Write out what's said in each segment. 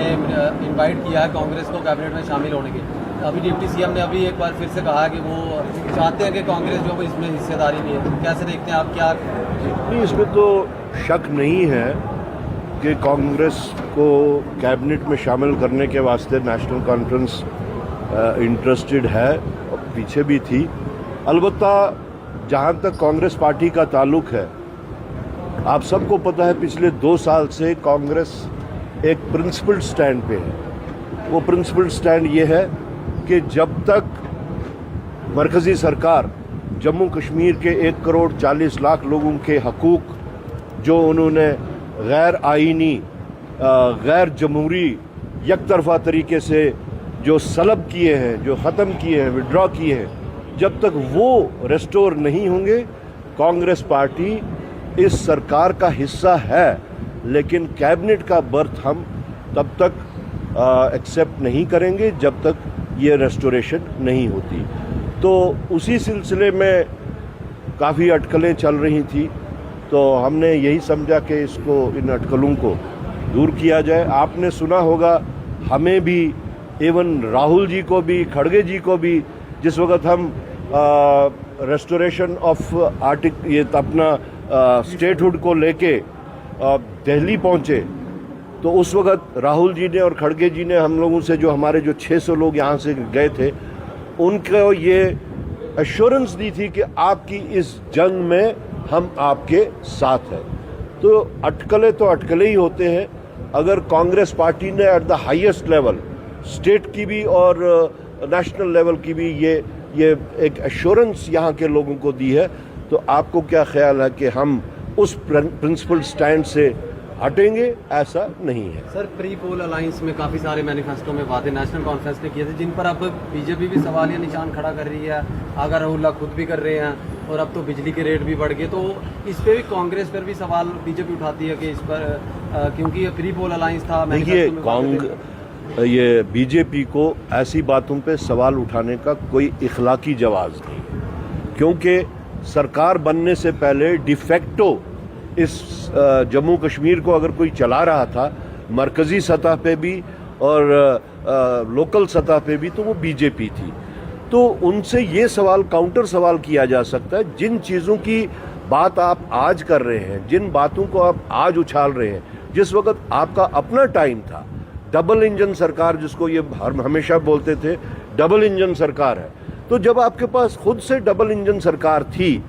ने इनवाइट किया है कांग्रेस को कैबिनेट में शामिल होने के। अभी डिप्टी सीएम ने अभी एक बार फिर से कहा है कि वो चाहते हैं कि कांग्रेस जो इसमें हिस्सेदारी नहीं है। कैसे देखते हैं आप, क्या? नहीं, इसमें तो शक नहीं है कि कांग्रेस को कैबिनेट में शामिल करने के वास्ते नेशनल कॉन्फ्रेंस इंटरेस्टेड है और पीछे भी थी। अलबत्ता जहाँ तक कांग्रेस पार्टी का ताल्लुक है, आप सबको पता है पिछले 2 साल से कांग्रेस एक प्रिंसिपल्ड स्टैंड पे है। वो प्रिंसिपल्ड स्टैंड ये है कि जब तक मरकज़ी सरकार जम्मू कश्मीर के 1 करोड़ 40 लाख लोगों के हकूक़ जो उन्होंने गैर आइनी, गैर जमहूरी, यकतरफा तरीके से जो सलब किए हैं, जो ख़त्म किए हैं, विड्रॉ किए हैं, जब तक वो रेस्टोर नहीं होंगे, कांग्रेस पार्टी इस सरकार का हिस्सा है। लेकिन कैबिनेट का बर्थ हम तब तक एक्सेप्ट नहीं करेंगे जब तक ये रेस्टोरेशन नहीं होती। तो उसी सिलसिले में काफ़ी अटकलें चल रही थी, तो हमने यही समझा कि इसको, इन अटकलों को दूर किया जाए। आपने सुना होगा, हमें भी, इवन राहुल जी को भी, खड़गे जी को भी, जिस वक्त हम रेस्टोरेशन ऑफ ये अपना स्टेटहुड को लेके दिल्ली पहुंचे, तो उस वक्त राहुल जी ने और खड़गे जी ने हम लोगों से, जो हमारे जो 600 लोग यहाँ से गए थे, उनको ये एश्योरेंस दी थी कि आपकी इस जंग में हम आपके साथ हैं। तो अटकलें ही होते हैं। अगर कांग्रेस पार्टी ने at the highest level, state की भी और नेशनल लेवल की भी, ये एक एश्योरेंस यहाँ के लोगों को दी है, तो आपको क्या ख्याल है कि हम उस प्रिंसिपल स्टैंड से हटेंगे? ऐसा नहीं है सर। प्री पोल अलायंस में काफ़ी सारे मैनिफेस्टो में वादे नेशनल कॉन्फ्रेंस ने किए थे, जिन पर अब बीजेपी भी सवालिया निशान खड़ा कर रही है, आगा राहुल्ला खुद भी कर रहे हैं, और अब तो बिजली के रेट भी बढ़ गए। तो इस पे भी कांग्रेस पर भी सवाल बीजेपी उठाती है कि इस पर क्योंकि ये प्री पोल अलायंस था। देखिए, ये बीजेपी को ऐसी बातों पे सवाल उठाने का कोई इखलाकी जवाब नहीं, क्योंकि सरकार बनने से पहले डिफेक्टो इस जम्मू कश्मीर को अगर कोई चला रहा था, मरकज़ी सतह पे भी और लोकल सतह पे भी, तो वो बीजेपी थी। तो उनसे ये सवाल, काउंटर सवाल किया जा सकता है। जिन चीज़ों की बात आप आज कर रहे हैं, जिन बातों को आप आज उछाल रहे हैं, जिस वक्त आपका अपना टाइम था, डबल इंजन सरकार जिसको ये हमेशा बोलते थे, डबल इंजन सरकार है, तो जब आपके पास खुद से डबल इंजन सरकार थी,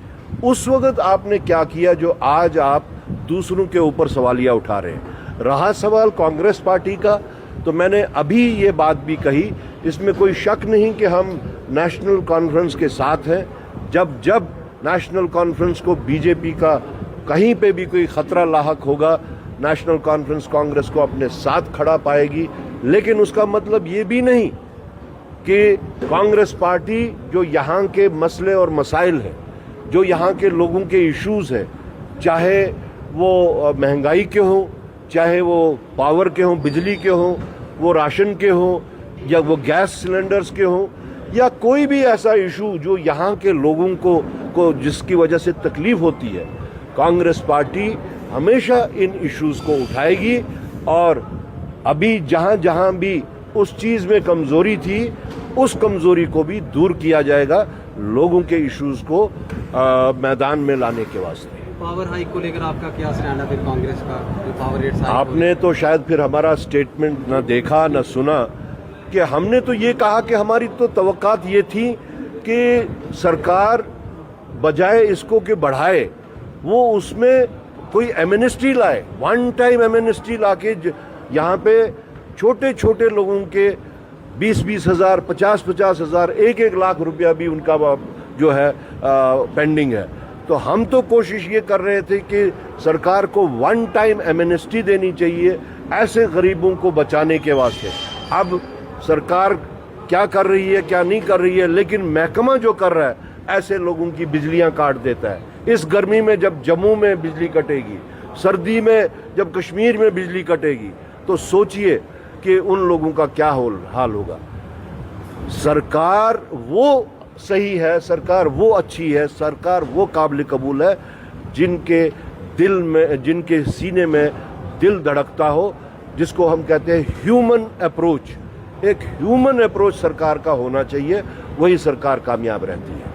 उस वक्त आपने क्या किया जो आज आप दूसरों के ऊपर सवालिया उठा रहे हैं? रहा सवाल कांग्रेस पार्टी का, तो मैंने अभी ये बात भी कही, इसमें कोई शक नहीं कि हम नेशनल कॉन्फ्रेंस के साथ हैं। जब नेशनल कॉन्फ्रेंस को बीजेपी का कहीं पे भी कोई खतरा लाहक होगा, नेशनल कॉन्फ्रेंस कांग्रेस को अपने साथ खड़ा पाएगी। लेकिन उसका मतलब ये भी नहीं कि कांग्रेस पार्टी जो यहाँ के मसले और मसाइल हैं, जो यहाँ के लोगों के इश्यूज़ हैं, चाहे वो महंगाई के हों, चाहे वो पावर के हों, बिजली के हों, वो राशन के हों, या वो गैस सिलेंडर्स के हों, या कोई भी ऐसा इशू जो यहाँ के लोगों को जिसकी वजह से तकलीफ होती है, कांग्रेस पार्टी हमेशा इन इश्यूज़ को उठाएगी। और अभी जहाँ जहाँ भी उस चीज़ में कमज़ोरी थी, उस कमज़ोरी को भी दूर किया जाएगा, लोगों के इश्यूज़ को मैदान में लाने के वास्ते। पावर हाइक को लेकर आपका क्या स्टैंड है फिर कांग्रेस का? जो पावर रेट्स आपने तो शायद फिर हमारा स्टेटमेंट ना देखा ना सुना, कि हमने तो ये कहा कि हमारी तो तवक्कात ये थी कि सरकार बजाय इसको कि बढ़ाए, वो उसमें कोई एमनेस्टी लाए, वन टाइम एमनेस्टी ला के यहाँ पे छोटे छोटे लोगों के 20-20 हज़ार, 50-50 हज़ार, 1-1 लाख रुपया भी उनका जो है पेंडिंग है। तो हम तो कोशिश ये कर रहे थे कि सरकार को वन टाइम एमनेस्टी देनी चाहिए ऐसे गरीबों को बचाने के वास्ते। अब सरकार क्या कर रही है, क्या नहीं कर रही है, लेकिन महकमा जो कर रहा है, ऐसे लोगों की बिजलियां काट देता है। इस गर्मी में जब जम्मू में बिजली कटेगी, सर्दी में जब कश्मीर में बिजली कटेगी, तो सोचिए कि उन लोगों का क्या हाल होगा। सरकार वो सही है, सरकार वो अच्छी है, सरकार वो काबिल कबूल है जिनके दिल में, जिनके सीने में दिल धड़कता हो, जिसको हम कहते हैं ह्यूमन अप्रोच, एक ह्यूमन अप्रोच सरकार का होना चाहिए, वही सरकार कामयाब रहती है।